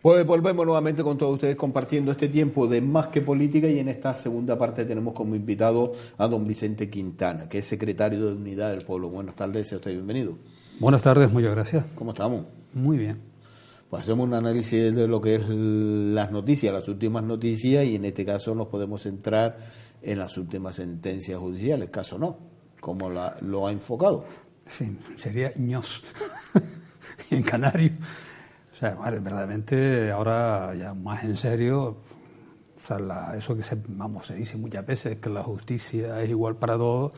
Pues volvemos nuevamente con todos ustedes compartiendo este tiempo de Más que Política, y en esta segunda parte tenemos como invitado a don Vicente Quintana, que es secretario de Unidad del Pueblo. Buenas tardes, sea usted bienvenido. Buenas tardes, muchas gracias. ¿Cómo estamos? Muy bien. Pues hacemos un análisis de lo que es las noticias, las últimas noticias, y en este caso nos podemos centrar en las últimas sentencias judiciales, caso no, como lo ha enfocado. En fin, sería ños en canario. O sea, vale, verdaderamente ahora ya más en serio, o sea, eso que se dice muchas veces, que la justicia es igual para todos,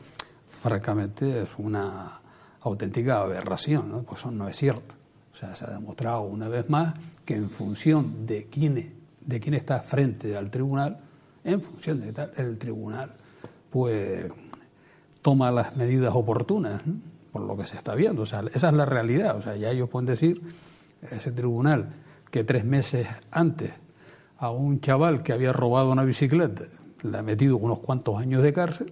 francamente es una auténtica aberración, ¿no? Pues eso no es cierto. O sea, se ha demostrado una vez más que en función de quién está frente al tribunal, en función de tal, el tribunal pues toma las medidas oportunas, ¿no? Por lo que se está viendo. O sea, esa es la realidad. O sea, ya ellos pueden decir, ese tribunal, que 3 meses antes a un chaval que había robado una bicicleta le ha metido unos cuantos años de cárcel,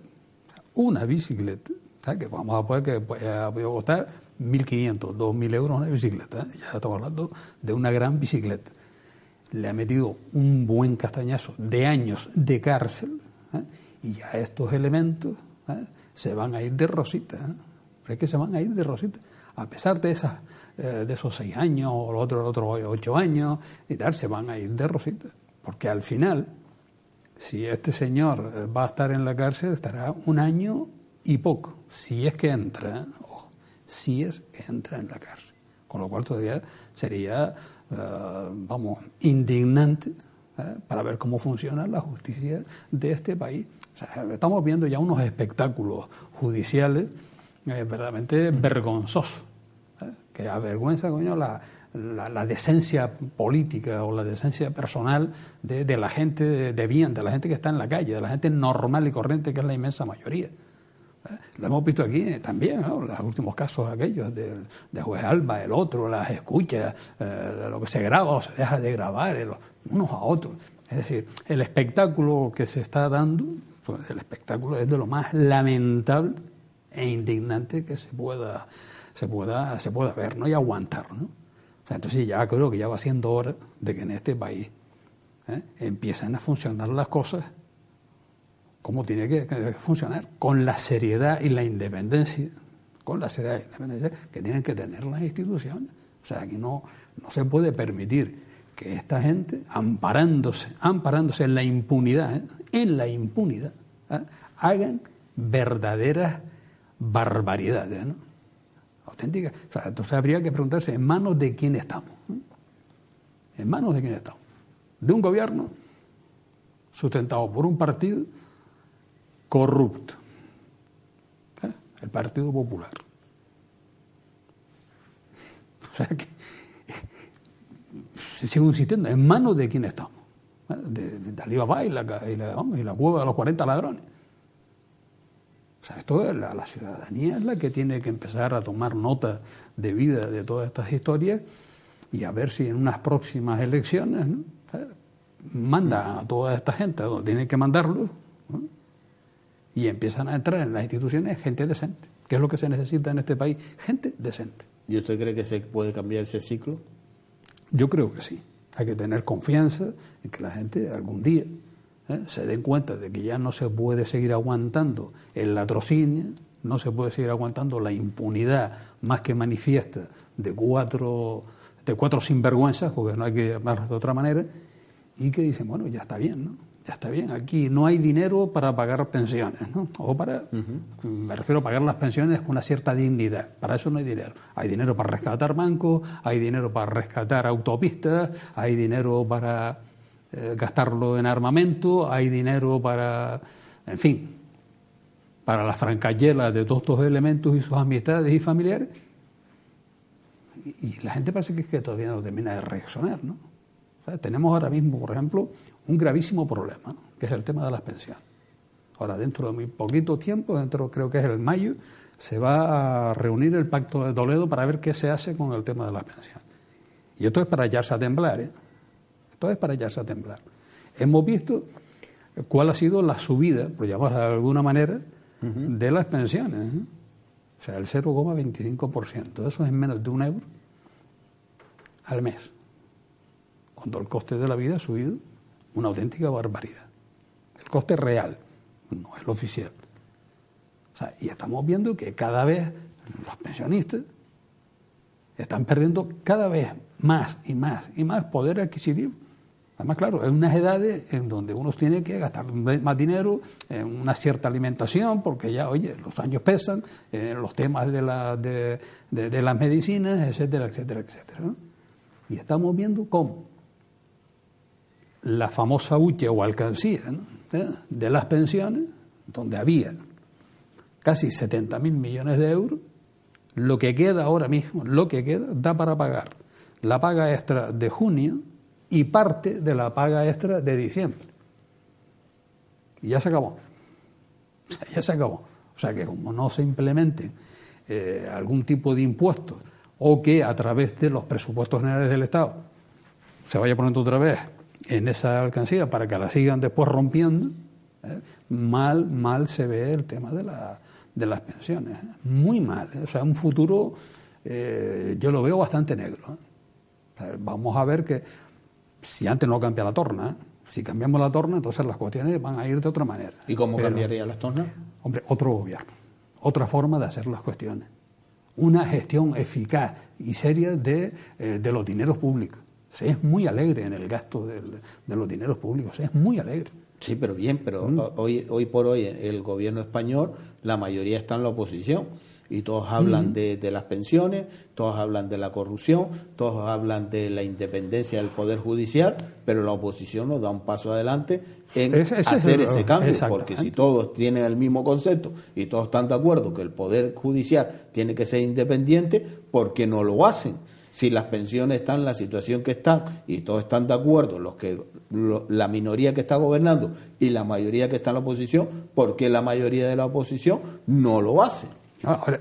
una bicicleta, ¿sabes? Que vamos a poner que ha podido costar 1.500, 2.000 euros una bicicleta, ¿eh? Ya estamos hablando de una gran bicicleta. Le ha metido un buen castañazo de años de cárcel, ¿eh? Y ya estos elementos, ¿eh?, se van a ir de rosita, ¿eh? Pero es que se van a ir de rosita, a pesar de esos 6 años o los otros 8 años y tal, se van a ir de rosita, porque al final, si este señor va a estar en la cárcel, estará 1 año y poco, si es que entra, ojo, si es que entra en la cárcel, con lo cual todavía sería, indignante, para ver cómo funciona la justicia de este país. O sea, estamos viendo ya unos espectáculos judiciales verdaderamente vergonzosos, que avergüenza, coño, la decencia política o la decencia personal de la gente de bien, de la gente que está en la calle, de la gente normal y corriente, que es la inmensa mayoría. Lo hemos visto aquí también, ¿no? Los últimos casos aquellos de juez Alba, el otro, las escuchas, lo que se graba o se deja de grabar, unos a otros. Es decir, el espectáculo que se está dando, pues el espectáculo es de lo más lamentable e indignante que se pueda ver, ¿no? Y aguantar, ¿no? O sea, entonces ya creo que ya va siendo hora de que en este país empiecen a funcionar las cosas como tiene que funcionar, con la seriedad y la independencia, que tienen que tener las instituciones. O sea, aquí no se puede permitir que esta gente, amparándose en la impunidad, hagan verdaderas barbaridades, ¿no? Auténticas. O sea, entonces habría que preguntarse, ¿en manos de quién estamos? ¿En manos de quién estamos? De un gobierno sustentado por un partido corrupto, el Partido Popular. O sea que sigo insistiendo, ¿en manos de quién estamos? De Alibaba y la cueva de los 40 ladrones. O sea, esto es la ciudadanía es la que tiene que empezar a tomar nota de vida de todas estas historias y a ver si en unas próximas elecciones, ¿no?, manda a toda esta gente a donde tiene que mandarlo, ¿no?, y empiezan a entrar en las instituciones gente decente, que es lo que se necesita en este país, gente decente. ¿Y usted cree que se puede cambiar ese ciclo? Yo creo que sí. Hay que tener confianza en que la gente algún día se den cuenta de que ya no se puede seguir aguantando el latrocinio, no se puede seguir aguantando la impunidad más que manifiesta de cuatro sinvergüenzas, porque no hay que llamarlos de otra manera, y que dicen, bueno, ya está bien, ¿no? Ya está bien, aquí no hay dinero para pagar pensiones, ¿no? O me refiero a pagar las pensiones con una cierta dignidad. Para eso no hay dinero. Hay dinero para rescatar bancos, hay dinero para rescatar autopistas, hay dinero para gastarlo en armamento, hay dinero para, en fin, para las francachelas de todos estos elementos y sus amistades y familiares. Y la gente parece que todavía no termina de reaccionar, ¿no? O sea, tenemos ahora mismo, por ejemplo, un gravísimo problema, ¿no?, que es el tema de las pensiones. Ahora, dentro de muy poquito tiempo, creo que es el mayo, se va a reunir el Pacto de Toledo para ver qué se hace con el tema de las pensiones. Y esto es para echarse a temblar, ¿eh? Esto es para echarse a temblar. Hemos visto cuál ha sido la subida, por llamarla de alguna manera, de las pensiones, ¿eh? O sea, el 0,25%. Eso es menos de 1 euro al mes. cuando el coste de la vida ha subido una auténtica barbaridad. El coste real, no el oficial. O sea, y estamos viendo que cada vez los pensionistas están perdiendo cada vez más y más y más poder adquisitivo. Además, claro, hay unas edades en donde uno tiene que gastar más dinero en una cierta alimentación, porque ya, oye, los años pesan, los temas de las medicinas, etcétera, etcétera, etcétera, ¿no? Y estamos viendo cómo la famosa hucha o alcancía, ¿no?, de las pensiones, donde había casi 70.000 millones de euros, lo que queda ahora mismo, da para pagar la paga extra de junio y parte de la paga extra de diciembre. Y ya se acabó. O sea, ya se acabó. O sea, que como no se implementen algún tipo de impuestos o que a través de los presupuestos generales del Estado se vaya poniendo otra vez en esa alcancía para que la sigan después rompiendo, mal se ve el tema de las pensiones. Muy mal. O sea, un futuro yo lo veo bastante negro. O sea, vamos a ver que si antes no cambia la torna, si cambiamos la torna, entonces las cuestiones van a ir de otra manera. ¿Y cómo cambiaría las tornas? Hombre, otro gobierno, otra forma de hacer las cuestiones. Una gestión eficaz y seria de los dineros públicos. Se es muy alegre en el gasto de los dineros públicos, se es muy alegre. Sí, pero hoy por hoy el gobierno español, la mayoría está en la oposición. Y todos hablan de las pensiones, todos hablan de la corrupción, todos hablan de la independencia del Poder Judicial, pero la oposición nos da un paso adelante en hacer ese cambio, porque si todos tienen el mismo concepto y todos están de acuerdo que el Poder Judicial tiene que ser independiente, ¿por qué no lo hacen? Si las pensiones están en la situación que están y todos están de acuerdo, la minoría que está gobernando y la mayoría que está en la oposición, ¿por qué la mayoría de la oposición no lo hace? Ahora,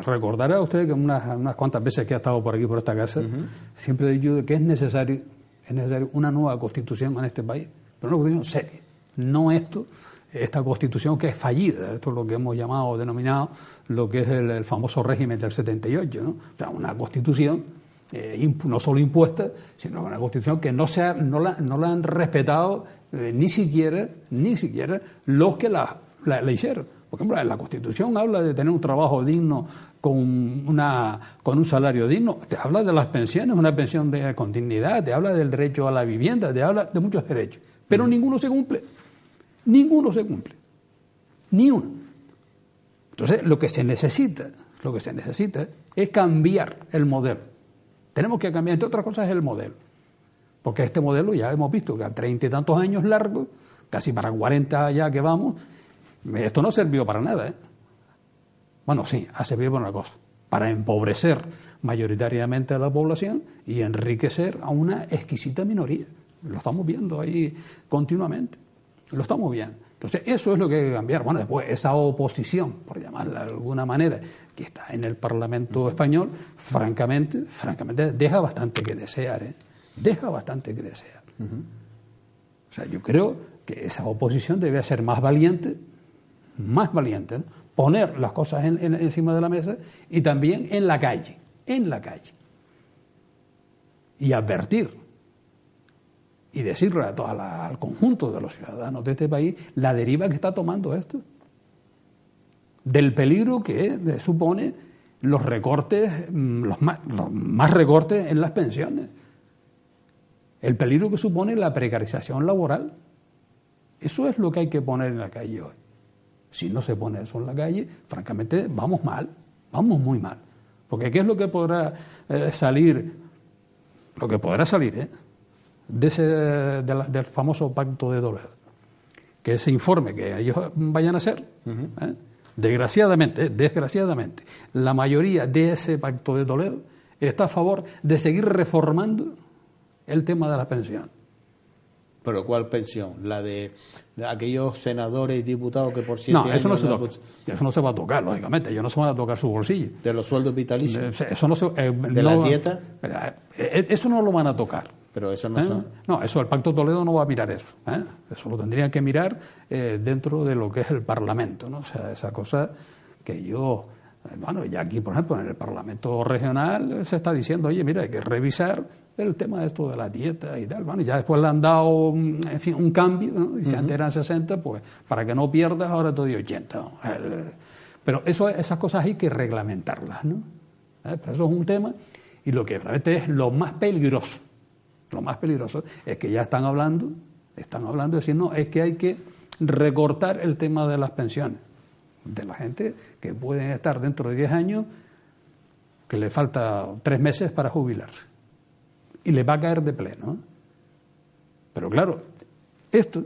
recordará usted que unas cuantas veces que ha estado por aquí, por esta casa, siempre he dicho que es necesario una nueva constitución en este país, pero una constitución seria, no esta constitución que es fallida, esto es lo que hemos denominado lo que es el famoso régimen del 78, ¿no? O sea, una constitución no solo impuesta, sino una constitución que no la han respetado ni siquiera los que la hicieron. Por ejemplo, la Constitución habla de tener un trabajo digno con un salario digno, te habla de las pensiones, una pensión con dignidad, te habla del derecho a la vivienda, te habla de muchos derechos, pero ninguno se cumple, ni uno. Entonces, lo que se necesita es cambiar el modelo. Tenemos que cambiar, entre otras cosas, el modelo, porque este modelo ya hemos visto que a 30 y tantos años largos, casi para 40 ya que vamos, esto no sirvió para nada, Bueno, sí, ha servido para una cosa, para empobrecer mayoritariamente a la población y enriquecer a una exquisita minoría. Lo estamos viendo ahí continuamente, lo estamos viendo. Entonces, eso es lo que hay que cambiar. Bueno, después, esa oposición, por llamarla de alguna manera, que está en el Parlamento español, francamente, deja bastante que desear, Deja bastante que desear. O sea, yo creo que esa oposición debe ser más valiente, ¿no? Poner las cosas encima de la mesa y también en la calle, y advertir y decirle al conjunto de los ciudadanos de este país la deriva que está tomando esto, del peligro que supone los recortes, los más recortes en las pensiones, el peligro que supone la precarización laboral. Eso es lo que hay que poner en la calle hoy. Si no se pone eso en la calle, francamente, vamos muy mal. Porque ¿qué es lo que podrá salir? Lo que podrá salir, del famoso Pacto de Toledo. Que ese informe que ellos vayan a hacer, desgraciadamente, la mayoría de ese Pacto de Toledo está a favor de seguir reformando el tema de la pensión. ¿Pero cuál pensión? ¿La de aquellos senadores y diputados que por 7 años... No, eso no se toca. Eso no se va a tocar, lógicamente. Ellos no se van a tocar su bolsillo. ¿De los sueldos vitalicios? Eso no se, ¿De la dieta? Eso no lo van a tocar. Pero eso no son... No, eso el Pacto Toledo no va a mirar eso. Eso lo tendrían que mirar dentro de lo que es el Parlamento, ¿no? O sea, esa cosa que yo Bueno, ya aquí, por ejemplo, en el Parlamento Regional se está diciendo, oye, mira, hay que revisar el tema de esto de la dieta y tal. Bueno, ya después le han dado, en fin, un cambio, ¿no? Y si antes eran 60, pues para que no pierdas, ahora te doy 80, ¿no? Pero esas cosas hay que reglamentarlas, ¿no? Pero eso es un tema, y lo que realmente es lo más peligroso es que ya están hablando de decir, no, es que hay que recortar el tema de las pensiones de la gente que pueden estar dentro de 10 años, que le falta 3 meses para jubilarse, y le va a caer de pleno. Pero claro, esto...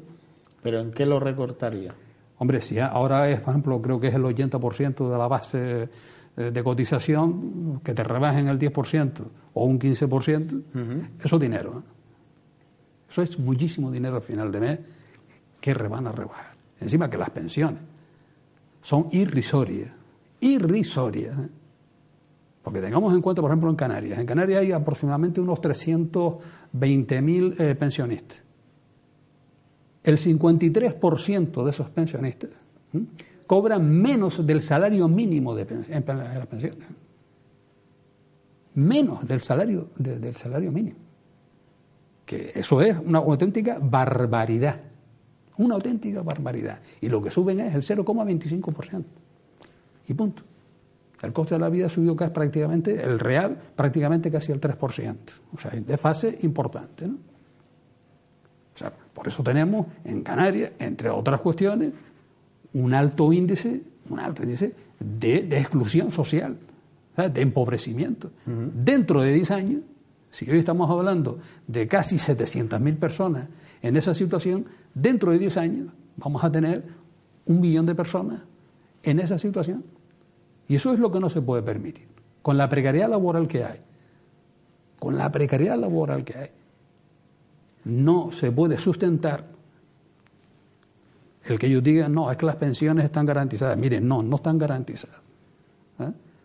¿Pero en qué lo recortaría? Hombre, si ahora es, por ejemplo, creo que es el 80% de la base de cotización, que te rebajen el 10% o un 15%, eso es dinero. Eso es muchísimo dinero al final de mes que van a rebajar. Encima que las pensiones son irrisorias. Porque tengamos en cuenta, por ejemplo, en Canarias. En Canarias hay aproximadamente unos 320.000 pensionistas. El 53% de esos pensionistas cobran menos del salario mínimo de las pensiones. Menos del salario mínimo. Que eso es una auténtica barbaridad. Una auténtica barbaridad. Y lo que suben es el 0,25%. Y punto. El coste de la vida subió casi prácticamente, el real, prácticamente casi el 3%. O sea, de fase importante, ¿no? O sea, por eso tenemos en Canarias, entre otras cuestiones, un alto índice de exclusión social, ¿sabes? De empobrecimiento. Dentro de 10 años, si hoy estamos hablando de casi 700.000 personas en esa situación, dentro de 10 años vamos a tener 1 millón de personas en esa situación. Y eso es lo que no se puede permitir. Con la precariedad laboral que hay, no se puede sustentar el que ellos digan, no, es que las pensiones están garantizadas. Miren, no están garantizadas.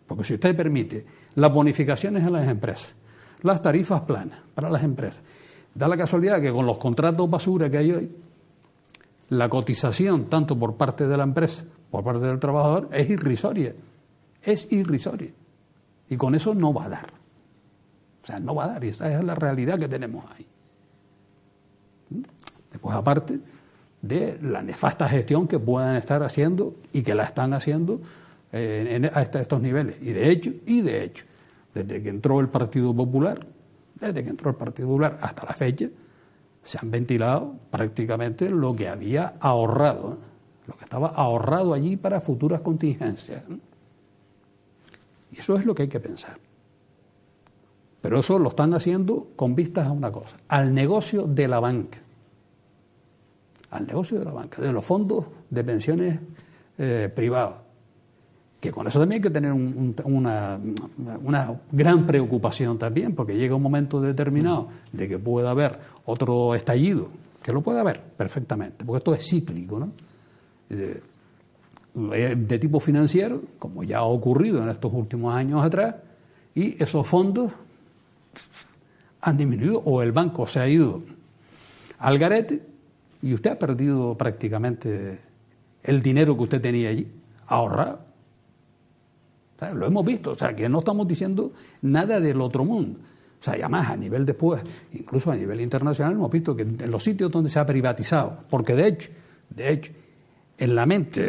Porque si usted permite las bonificaciones en las empresas, las tarifas planas para las empresas, da la casualidad que con los contratos basura que hay hoy, la cotización, tanto por parte de la empresa, por parte del trabajador, es irrisoria. Y con eso no va a dar. O sea, no va a dar, y esa es la realidad que tenemos ahí. Después, aparte de la nefasta gestión que puedan estar haciendo y que la están haciendo a estos niveles. Y de hecho, desde que entró el Partido Popular hasta la fecha, se han ventilado prácticamente lo que había ahorrado, lo que estaba ahorrado allí para futuras contingencias. Y eso es lo que hay que pensar. Pero eso lo están haciendo con vistas a una cosa, al negocio de la banca. De los fondos de pensiones privados. Que con eso también hay que tener una gran preocupación también, porque llega un momento determinado de que pueda haber otro estallido, que lo puede haber perfectamente, porque esto es cíclico, ¿no? De tipo financiero, como ya ha ocurrido en estos últimos años atrás, y esos fondos han disminuido o el banco se ha ido al garete y usted ha perdido prácticamente el dinero que usted tenía allí ahorrado. O sea, lo hemos visto, o sea, que no estamos diciendo nada del otro mundo. O sea, y además a nivel después, incluso a nivel internacional, hemos visto que en los sitios donde se ha privatizado, porque de hecho, en la mente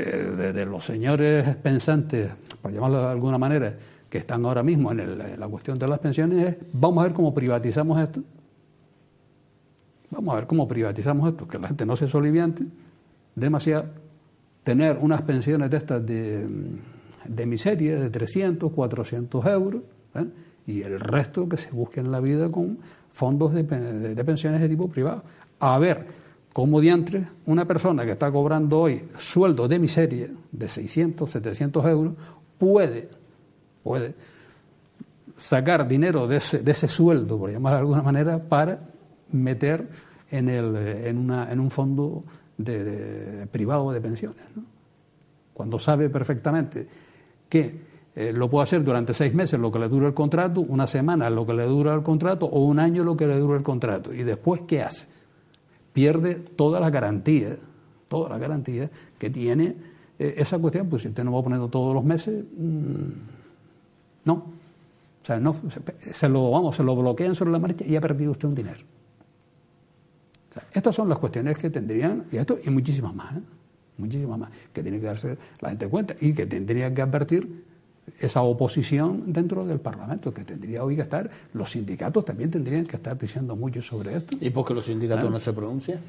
de los señores pensantes, por llamarlo de alguna manera, que están ahora mismo en la cuestión de las pensiones, es vamos a ver cómo privatizamos esto. Que la gente no se soliviante demasiado, tener unas pensiones de estas de miseria, de 300, 400 euros, y el resto que se busque en la vida con fondos de pensiones de tipo privado. A ver cómo diantres una persona que está cobrando hoy sueldo de miseria de 600, 700 euros puede sacar dinero de ese sueldo, por llamarlo de alguna manera, para meter en un fondo privado de pensiones, ¿no? Cuando sabe perfectamente que lo puede hacer durante 6 meses lo que le dura el contrato, una semana lo que le dura el contrato o un año lo que le dura el contrato. Y después, ¿qué hace? Pierde toda la garantía que tiene esa cuestión, pues si usted no va poniendo todos los meses, no. O sea, no, se lo bloquean sobre la marcha y ha perdido usted un dinero. O sea, estas son las cuestiones que tendrían, y muchísimas más, muchísimas más, que tiene que darse la gente cuenta y que tendría que advertir esa oposición dentro del Parlamento, que tendría hoy que estar, los sindicatos también tendrían que estar diciendo mucho sobre esto. ¿Y por qué los sindicatos no se pronuncian?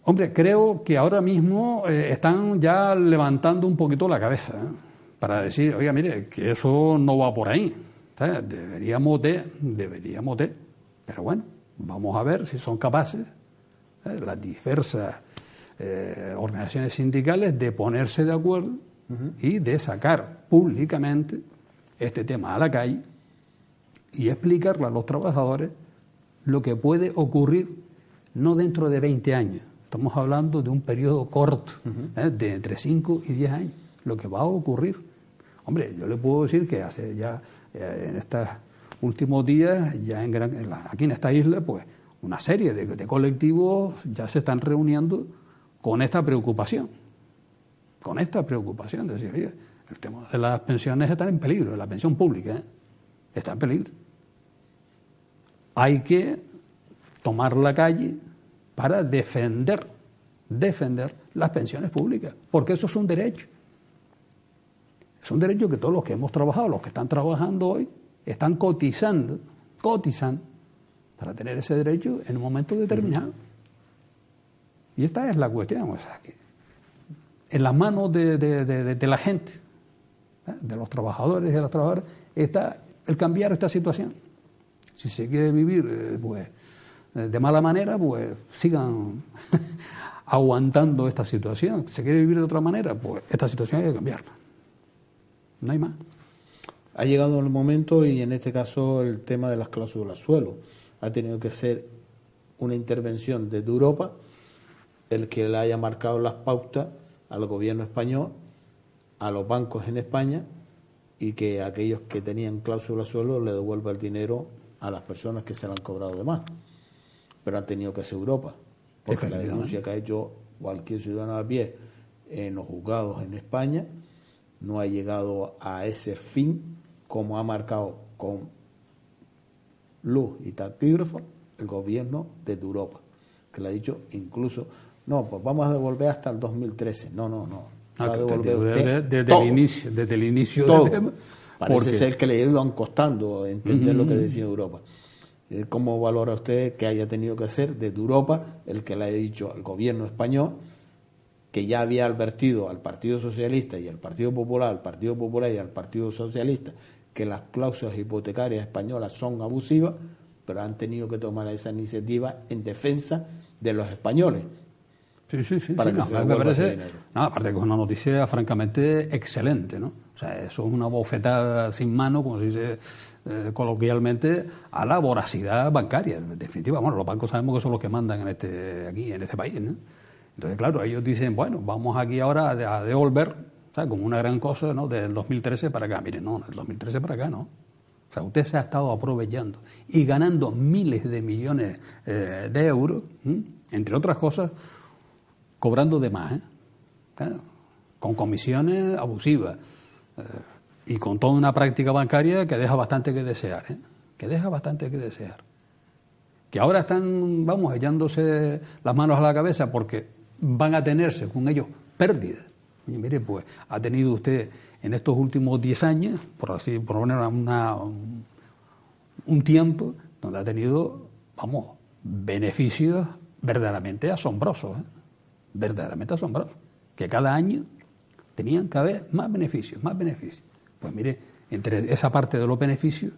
Hombre, creo que ahora mismo están ya levantando un poquito la cabeza, para decir, oiga, mire, que eso no va por ahí. O sea, deberíamos de, pero bueno, vamos a ver si son capaces las diversas organizaciones sindicales de ponerse de acuerdo y de sacar públicamente este tema a la calle y explicarle a los trabajadores lo que puede ocurrir no dentro de 20 años. Estamos hablando de un periodo corto, de entre 5 y 10 años, lo que va a ocurrir. Hombre, yo le puedo decir que hace ya, en estos últimos días, ya aquí en esta isla, pues una serie de colectivos ya se están reuniendo con esta preocupación. De decir, oye, el tema de las pensiones está en peligro, la pensión pública está en peligro. Hay que tomar la calle para defender las pensiones públicas, porque eso es un derecho. Es un derecho que todos los que hemos trabajado, los que están trabajando hoy, están cotizando para tener ese derecho en un momento determinado. Y esta es la cuestión, o sea, que en las manos de la gente, de los trabajadores y de las trabajadoras, está el cambiar esta situación. Si se quiere vivir pues de mala manera, pues sigan aguantando esta situación. Si se quiere vivir de otra manera, pues esta situación hay que cambiarla. No hay más. Ha llegado el momento, y en este caso el tema de las cláusulas suelo. Ha tenido que ser una intervención desde Europa el que le haya marcado las pautas al gobierno español, a los bancos en España, y que aquellos que tenían cláusula suelo le devuelva el dinero a las personas que se le han cobrado de más. Pero ha tenido que ser Europa, porque la denuncia que ha hecho cualquier ciudadano a pie en los juzgados en España no ha llegado a ese fin como ha marcado con luz y taquígrafo el gobierno de Europa, que le ha dicho incluso, no, pues vamos a devolver hasta el 2013. No. Va a devolver usted desde el inicio todo. Del tema. Parece ser que le iban costando entender lo que decía Europa. ¿Cómo valora usted que haya tenido que ser desde Europa el que le haya dicho al gobierno español, que ya había advertido al Partido Socialista y al Partido Popular y al Partido Socialista que las cláusulas hipotecarias españolas son abusivas, pero han tenido que tomar esa iniciativa en defensa de los españoles? Sí. Para que se devuelva ese dinero. Aparte que es una noticia francamente excelente, ¿no? O sea, eso es una bofetada sin mano, como se dice coloquialmente, a la voracidad bancaria. En definitiva, bueno, los bancos sabemos que son los que mandan aquí en este país, ¿no? Entonces, claro, ellos dicen, bueno, vamos aquí ahora a devolver, o sea, como una gran cosa, ¿no?, del 2013 para acá. Miren, no, del 2013 para acá, ¿no? O sea, usted se ha estado aprovechando y ganando miles de millones de euros, entre otras cosas, cobrando de más, con comisiones abusivas y con toda una práctica bancaria que deja bastante que desear, que ahora están, echándose las manos a la cabeza porque van a tenerse con ellos pérdidas. Y mire, pues ha tenido usted en estos últimos 10 años, por poner un tiempo donde ha tenido, beneficios verdaderamente asombrosos, que cada año tenían cada vez más beneficios. Pues mire, entre esa parte de los beneficios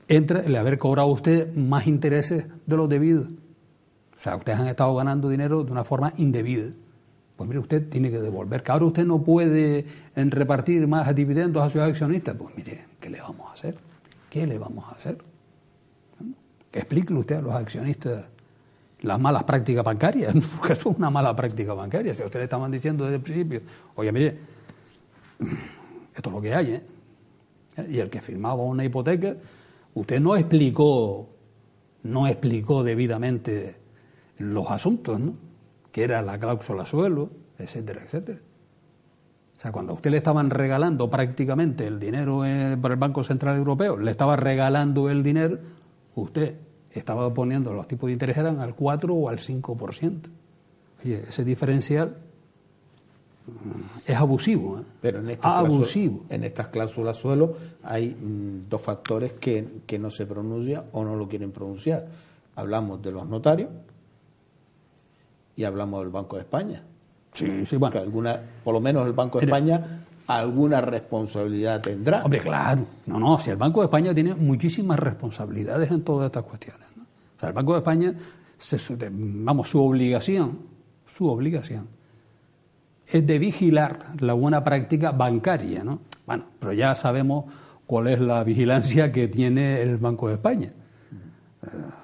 entra el haber cobrado usted más intereses de los debidos. O sea, ustedes han estado ganando dinero de una forma indebida. Pues mire, usted tiene que devolver. Que ahora usted no puede repartir más dividendos a sus accionistas. Pues mire, ¿qué le vamos a hacer? Que explique usted a los accionistas las malas prácticas bancarias, porque eso es una mala práctica bancaria. Si a ustedes estaban diciendo desde el principio, oye, mire, esto es lo que hay, y el que firmaba una hipoteca, usted no explicó debidamente los asuntos, ¿no?, que era la cláusula suelo, etcétera. O sea, cuando a usted le estaban regalando prácticamente el dinero por el Banco Central Europeo, le estaba regalando el dinero, usted estaba poniendo los tipos de interés eran al 4 o al 5%. Oye, ese diferencial es abusivo. Pero en estas cláusulas suelo hay dos factores que no se pronuncian o no lo quieren pronunciar. Hablamos de los notarios y hablamos del Banco de España. Sí, bueno. Que por lo menos el Banco de España alguna responsabilidad tendrá. Hombre, claro. No, si el Banco de España tiene muchísimas responsabilidades en todas estas cuestiones, ¿no? O sea, el Banco de España, su obligación es de vigilar la buena práctica bancaria, ¿no? Bueno, pero ya sabemos cuál es la vigilancia que tiene el Banco de España.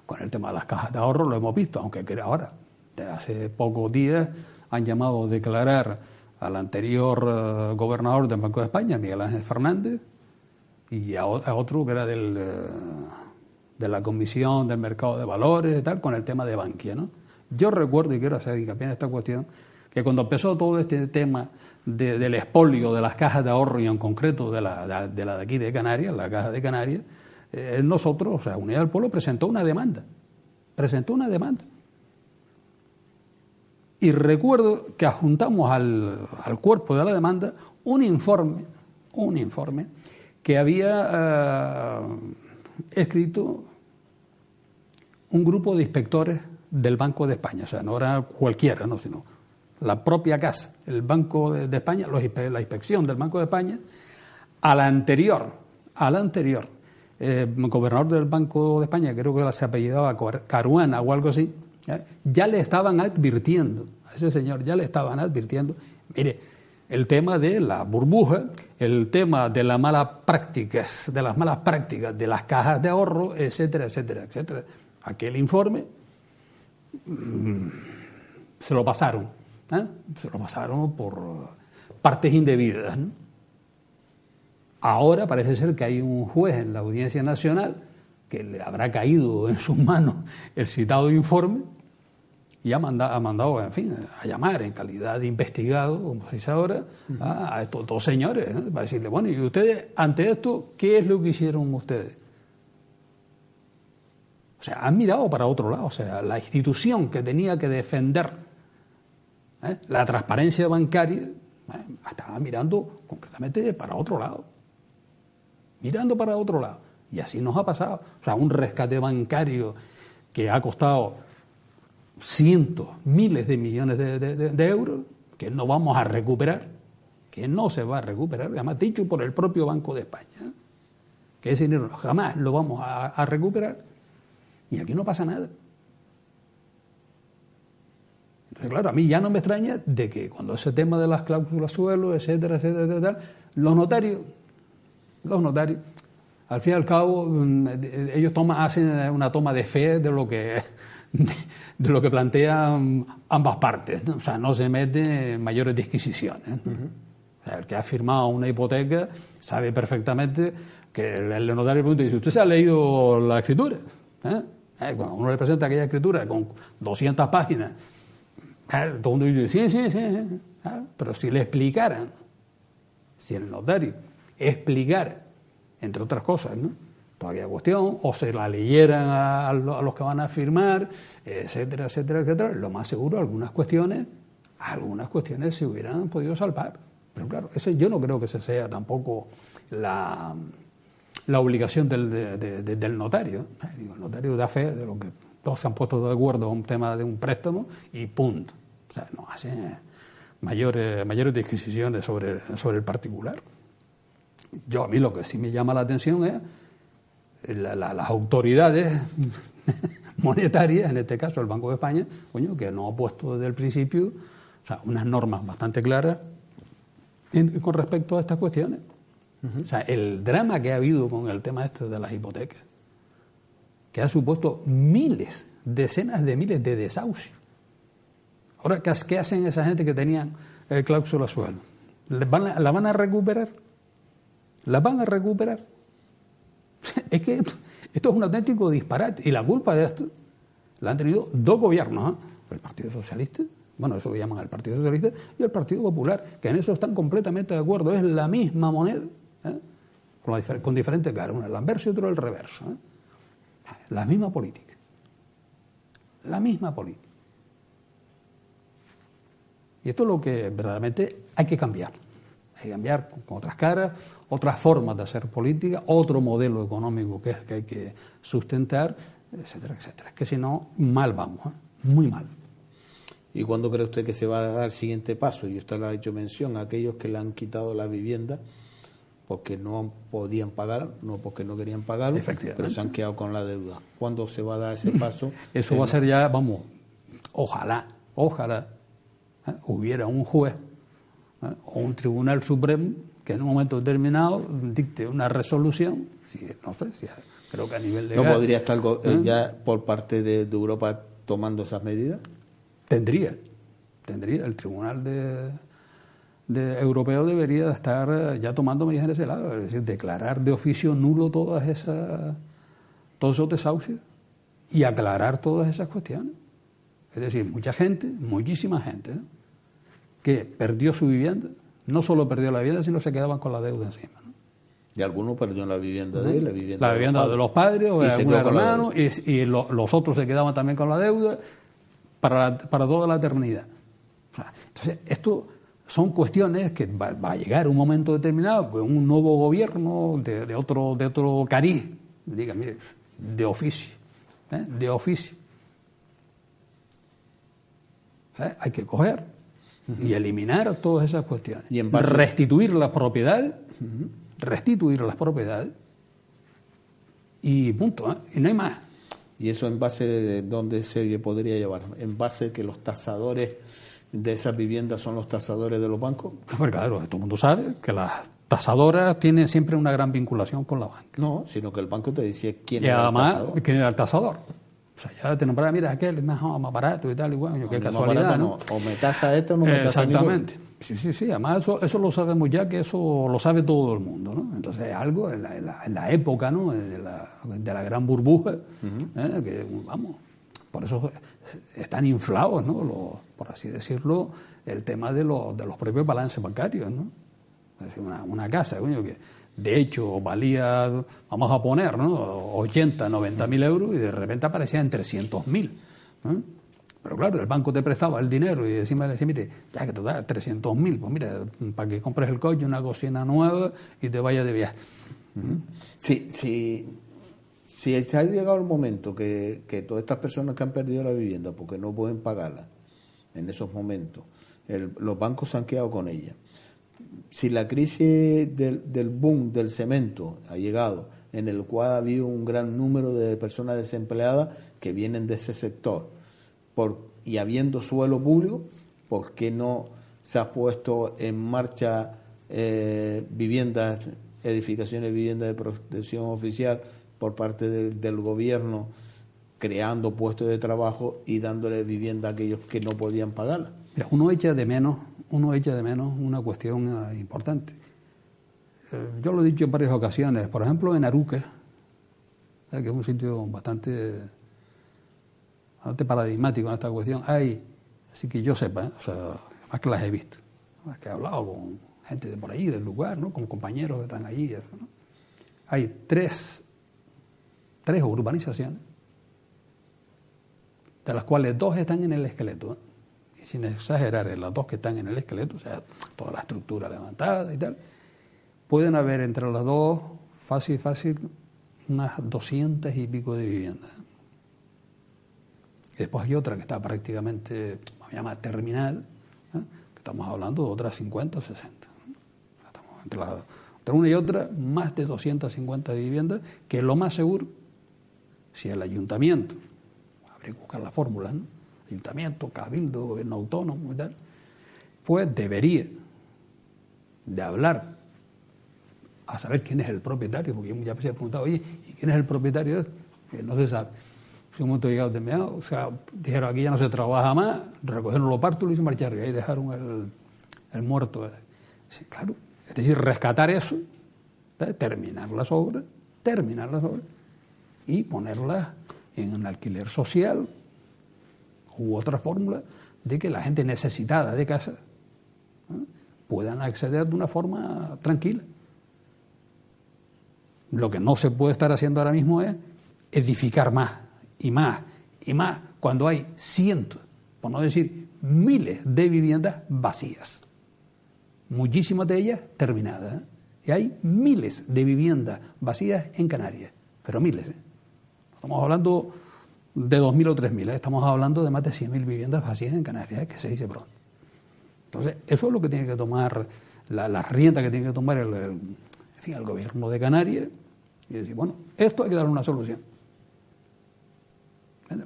Con el tema de las cajas de ahorro lo hemos visto, aunque ahora, de hace pocos días, han llamado a declarar al anterior gobernador del Banco de España, Miguel Ángel Fernández, y a otro que era de la Comisión del Mercado de Valores y tal, con el tema de Bankia, ¿no? Yo recuerdo, y quiero hacer hincapié en esta cuestión, que cuando empezó todo este tema del expolio de las cajas de ahorro y en concreto de la de aquí de Canarias, la Caja de Canarias, nosotros, o sea, Unidad del Pueblo presentó una demanda. Y recuerdo que adjuntamos al cuerpo de la demanda un informe que había escrito un grupo de inspectores del Banco de España. O sea, no era cualquiera, ¿no? Sino la propia casa, el Banco de España, la inspección del Banco de España, al anterior gobernador del Banco de España, creo que se apellidaba Caruana o algo así, ya le estaban advirtiendo, a ese señor ya le estaban advirtiendo, mire, el tema de la burbuja, el tema de las malas prácticas de las cajas de ahorro, etcétera, etcétera, etcétera. Aquel informe se lo pasaron por partes indebidas, ¿no? Ahora parece ser que hay un juez en la Audiencia Nacional que le habrá caído en sus manos el citado informe y ha mandado, en fin, a llamar en calidad de investigado, como se dice ahora, a estos dos señores, ¿no? Para decirle, bueno, ¿y ustedes, ante esto, qué es lo que hicieron ustedes? O sea, han mirado para otro lado. O sea, la institución que tenía que defender la transparencia bancaria estaba mirando concretamente para otro lado. Y así nos ha pasado. O sea, un rescate bancario que ha costado cientos, miles de millones de euros, que no vamos a recuperar, que no se va a recuperar, además dicho por el propio Banco de España, que ese dinero jamás lo vamos a recuperar, y aquí no pasa nada. Entonces, claro, a mí ya no me extraña de que cuando ese tema de las cláusulas suelo, etcétera, etcétera, etcétera, los notarios, al fin y al cabo, ellos hacen una toma de fe de lo que plantean ambas partes, ¿no? O sea, no se mete en mayores disquisiciones, ¿no? O sea, el que ha firmado una hipoteca sabe perfectamente que el notario pregunta y dice, ¿usted se ha leído la escritura? Cuando uno le presenta aquella escritura con 200 páginas, todo el mundo dice, sí. Pero si le explicaran, si el notario explicara, entre otras cosas, ¿no?, todavía cuestión, o se la leyeran a los que van a firmar, etcétera, etcétera, etcétera, lo más seguro algunas cuestiones se hubieran podido salvar. Pero claro, yo no creo que esa sea tampoco la obligación del notario. El notario da fe de lo que todos se han puesto de acuerdo a un tema de un préstamo y punto. O sea, no hace mayores disquisiciones sobre el particular. A mí lo que sí me llama la atención es las autoridades monetarias, en este caso el Banco de España, que no ha puesto desde el principio, o sea, unas normas bastante claras con respecto a estas cuestiones. O sea, el drama que ha habido con el tema de las hipotecas, que ha supuesto decenas de miles de desahucios. Ahora, ¿qué hacen esa gente que tenían cláusula suelo? ¿La van a recuperar? ¿La van a recuperar? Es que esto es un auténtico disparate. Y la culpa de esto la han tenido dos gobiernos, el Partido Socialista bueno, eso llaman el Partido Socialista y el Partido Popular, que en eso están completamente de acuerdo, es la misma moneda, con diferentes caras, uno el anverso y otro el reverso. La misma política. La misma política. Y esto es lo que verdaderamente hay que cambiar. Hay que cambiar con otras caras, otras formas de hacer política, otro modelo económico que es el que hay que sustentar, etcétera, etcétera. Es que si no, mal vamos, muy mal. ¿Y cuándo cree usted que se va a dar el siguiente paso? Y usted le ha hecho mención a aquellos que le han quitado la vivienda porque no podían pagar, no porque no querían pagar, pero se han quedado con la deuda. ¿Cuándo se va a dar ese paso? Eso va a ser ya, vamos, ojalá hubiera un juez o un tribunal supremo que en un momento determinado dicte una resolución, no sé, creo que a nivel legal... ¿No podría estar ya por parte de Europa tomando esas medidas? Tendría. El tribunal europeo debería estar ya tomando medidas en ese lado, es decir, declarar de oficio nulo todos esos desahucios y aclarar todas esas cuestiones. Es decir, muchísima gente, ¿no?, que perdió su vivienda, no solo perdió la vivienda, sino se quedaban con la deuda encima, ¿no? Y algunos perdieron la vivienda de él, la vivienda de los padres o de algún hermano, y los otros se quedaban también con la deuda para toda la eternidad. O sea, entonces, esto son cuestiones que va a llegar un momento determinado, pues un nuevo gobierno de otro cariz diga, mire, de oficio. O sea, hay que coger y eliminar todas esas cuestiones. Y restituir las propiedades, y punto, y no hay más. ¿Y eso en base de dónde se podría llevar? ¿En base de que los tasadores de esas viviendas son los tasadores de los bancos? Pues claro, todo el mundo sabe que las tasadoras tienen siempre una gran vinculación con la banca. No, sino que el banco te decía quién era el tasador. ¿Quién era el tasador? O sea, ya te nombraba, mira, aquel es más barato y tal, y bueno, qué casualidad, barato, ¿no? O me tasa esto o no me tasa exactamente. Sí, además eso lo sabemos ya, que eso lo sabe todo el mundo, ¿no? Entonces algo en la época, ¿no?, de la gran burbuja, que vamos, por eso están inflados, ¿no?, por así decirlo, el tema de los propios balances bancarios, ¿no? Es decir, una casa, coño, que de hecho valía, vamos a poner, ¿no?, 80, 90 mil euros, y de repente aparecía en 300.000, ¿no? Pero claro, el banco te prestaba el dinero y encima le decía, mire, ya que te da 300.000, pues mira, para que compres el coche, una cocina nueva y te vayas de viaje. Si se ha llegado el momento que todas estas personas que han perdido la vivienda porque no pueden pagarla en esos momentos, los bancos se han quedado con ella. Si la crisis del boom del cemento ha llegado, en el cual ha habido un gran número de personas desempleadas que vienen de ese sector, y habiendo suelo público, ¿por qué no se ha puesto en marcha edificaciones, viviendas de protección oficial por parte del gobierno, creando puestos de trabajo y dándole vivienda a aquellos que no podían pagarla? Mira, uno echa de menos una cuestión importante. Yo lo he dicho en varias ocasiones, por ejemplo en Aruque, que es un sitio bastante paradigmático en esta cuestión, así que yo sepa, o sea, más que las he visto, más que he hablado con gente de por ahí, del lugar, ¿no?, con compañeros que están allí, ¿no? Hay tres urbanizaciones, de las cuales 2 están en el esqueleto, y sin exagerar, en las 2 que están en el esqueleto, o sea, toda la estructura levantada y tal, pueden haber entre las 2 fácil unas 200 y pico de viviendas. Y después hay otra que está prácticamente, vamos a llamar terminal, que estamos hablando de otras 50 o 60. Estamos entre una y otra, más de 250 viviendas, que es lo más seguro, si el ayuntamiento, habría que buscar la fórmula, ¿no?, ayuntamiento, cabildo, gobierno autónomo y tal, pues debería de hablar a saber quién es el propietario, porque yo muchas veces he preguntado, oye, ¿y quién es el propietario de esto? Que no se sabe. Si un momento llegado terminado, o sea, dijeron, aquí ya no se trabaja más, recogieron los partos y se marcharon, y ahí dejaron el muerto. Sí, claro, es decir, rescatar eso, terminar las obras y ponerlas en un alquiler social u otra fórmula de que la gente necesitada de casa puedan acceder de una forma tranquila. Lo que no se puede estar haciendo ahora mismo es edificar más y más y más cuando hay cientos, por no decir miles de viviendas vacías, muchísimas de ellas terminadas, ¿eh? Y hay miles de viviendas vacías en Canarias, pero miles, ¿eh? Estamos hablando de 2.000 o 3.000, ¿eh? Estamos hablando de más de 100.000 viviendas vacías en Canarias, ¿eh? Que se dice pronto. Entonces, eso es lo que tiene que tomar, la rienda que tiene que tomar el gobierno de Canarias, y decir, bueno, esto hay que darle una solución.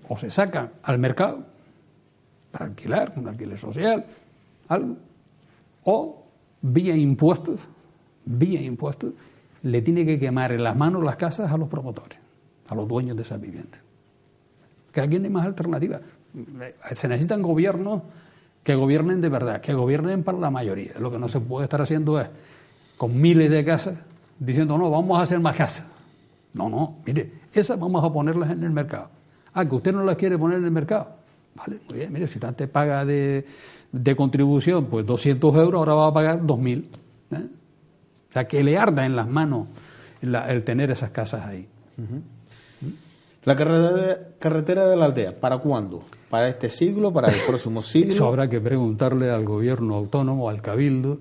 O se sacan al mercado para alquilar, un alquiler social, algo, o vía impuestos, le tiene que quemar en las manos las casas a los promotores, a los dueños de esas viviendas. Que aquí no hay más alternativa. Se necesitan gobiernos que gobiernen de verdad, que gobiernen para la mayoría. Lo que no se puede estar haciendo es, con miles de casas, diciendo, no, vamos a hacer más casas. No, mire, esas vamos a ponerlas en el mercado. Ah, que usted no las quiere poner en el mercado. Vale, muy bien, mire, si usted antes paga de contribución pues 200 euros, ahora va a pagar 2.000. ¿Eh? O sea, que le arda en las manos el tener esas casas ahí. Uh-huh. La carretera de la aldea, ¿para cuándo? ¿Para este siglo? ¿Para el próximo siglo? Eso habrá que preguntarle al gobierno autónomo, al cabildo,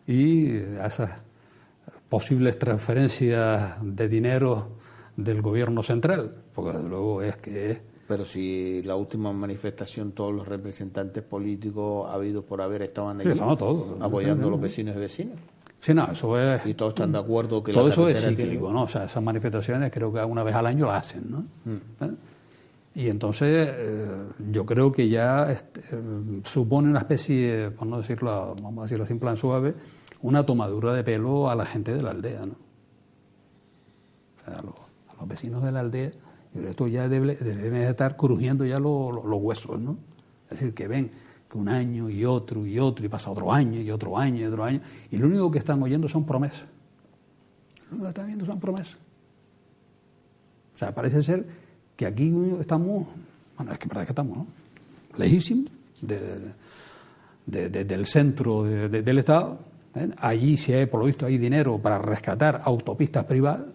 y a esas posibles transferencias de dinero del gobierno central, porque desde luego es que... Pero si la última manifestación, todos los representantes políticos habidos por haber estaban allí, todos, apoyando a los vecinos y vecinas. Sí, no, eso es... Y todos están de acuerdo que todo la eso es carretera cíclico, tiene... ¿no? O sea, esas manifestaciones creo que una vez al año las hacen, ¿no? Y entonces yo creo que ya supone una especie, por no decirlo, vamos a decirlo así en plan suave, una tomadura de pelo a la gente de la aldea, ¿no? O sea, a los vecinos de la aldea, esto ya deben estar crujiendo ya los huesos, ¿no? Es decir, que ven que un año y otro, y pasa otro año, y otro año, y otro año, y lo único que están oyendo son promesas. Lo único que están viendo son promesas. O sea, parece ser que aquí estamos, bueno, es que verdad que estamos, ¿no? Lejísimos del centro del Estado. Allí, si hay, por lo visto, hay dinero para rescatar autopistas privadas,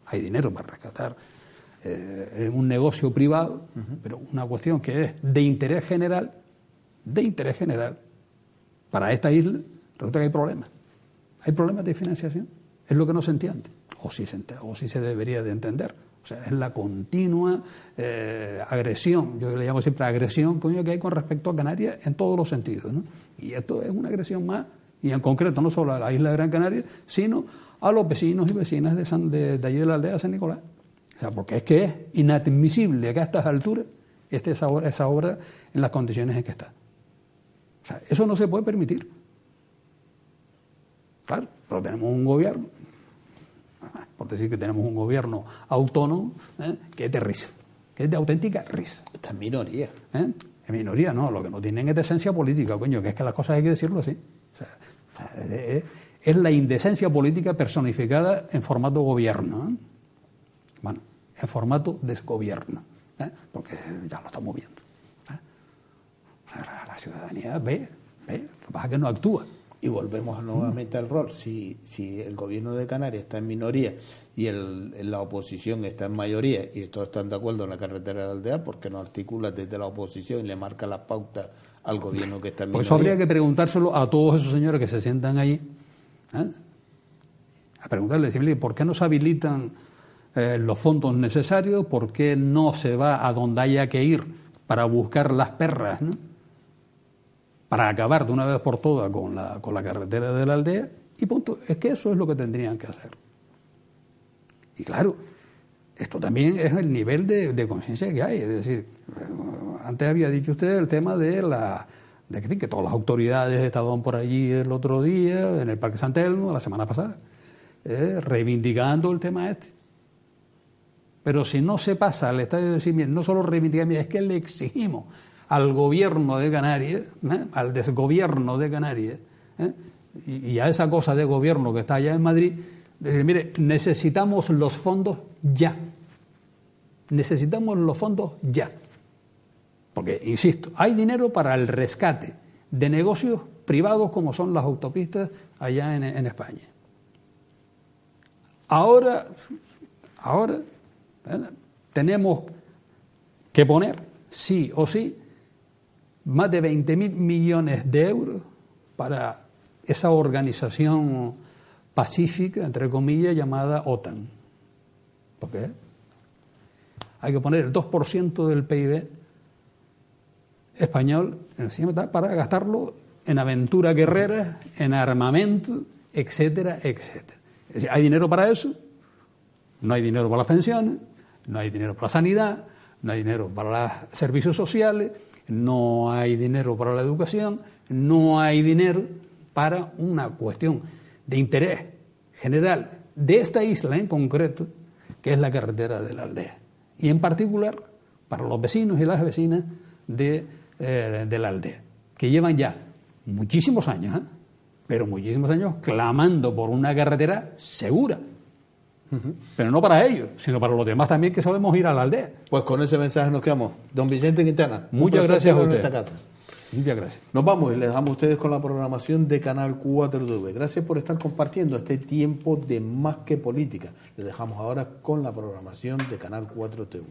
hay dinero para rescatar un negocio privado, pero una cuestión que es de interés general, para esta isla, resulta que hay problemas. Hay problemas de financiación, es lo que no se entiende, o sí se debería de entender. O sea, es la continua agresión, yo le llamo siempre agresión, que hay con respecto a Canarias en todos los sentidos, ¿no? Y esto es una agresión más, y en concreto no solo a la isla de Gran Canaria, sino a los vecinos y vecinas de allí de la aldea de San Nicolás. O sea, porque es que es inadmisible que a estas alturas esté esa obra en las condiciones en que está. O sea, eso no se puede permitir. Claro, pero tenemos un gobierno, por decir que tenemos un gobierno autónomo, que es de risa, que es de auténtica risa. Esta es minoría. En minoría, no, lo que no tienen es de esencia política, coño, que es que las cosas hay que decirlo así. O sea, es la indecencia política personificada en formato gobierno. Bueno, en formato desgobierno, porque ya lo estamos viendo. O sea, la ciudadanía ve, lo que pasa es que no actúa. Y volvemos nuevamente al rol. Si el gobierno de Canarias está en minoría y la oposición está en mayoría y todos están de acuerdo en la carretera de la aldea, ¿por qué no articula desde la oposición y le marca las pautas al gobierno que está en minoría? Pues eso habría que preguntárselo a todos esos señores que se sientan allí, a preguntarle, decirle, ¿por qué no se habilitan los fondos necesarios? ¿Por qué no se va a donde haya que ir para buscar las perras, ¿no? Para acabar de una vez por todas con la carretera de la aldea? Y punto. Es que eso es lo que tendrían que hacer. Y claro, esto también es el nivel de conciencia que hay. Es decir, antes había dicho usted el tema de que todas las autoridades estaban por allí el otro día, en el Parque San Telmo, la semana pasada, reivindicando el tema este. Pero si no se pasa al estadio de Simiel, no solo reivindicamos, es que le exigimos al gobierno de Canarias, al desgobierno de Canarias, y a esa cosa de gobierno que está allá en Madrid, decir, mire, necesitamos los fondos ya. Necesitamos los fondos ya. Porque, insisto, hay dinero para el rescate de negocios privados como son las autopistas allá en España. Ahora tenemos que poner, sí o sí, más de 20.000 millones de euros para esa organización pacífica, entre comillas, llamada OTAN. ¿Por qué? Hay que poner el 2% del PIB español encima para gastarlo en aventuras guerreras, en armamento, etcétera, etcétera. Es decir, ¿hay dinero para eso? No hay dinero para las pensiones, no hay dinero para la sanidad, no hay dinero para los servicios sociales, no hay dinero para la educación, no hay dinero para una cuestión de interés general de esta isla en concreto, que es la carretera de la Aldea. Y en particular para los vecinos y las vecinas de la Aldea, que llevan ya muchísimos años, pero muchísimos años clamando por una carretera segura. Pero no para ellos, sino para los demás también que solemos ir a la Aldea. Pues con ese mensaje nos quedamos. Don Vicente Quintana, muchas gracias a usted. Esta casa. Muchas gracias. Nos vamos y les dejamos a ustedes con la programación de Canal 4TV. Gracias por estar compartiendo este tiempo de Más que Política. Les dejamos ahora con la programación de Canal 4TV.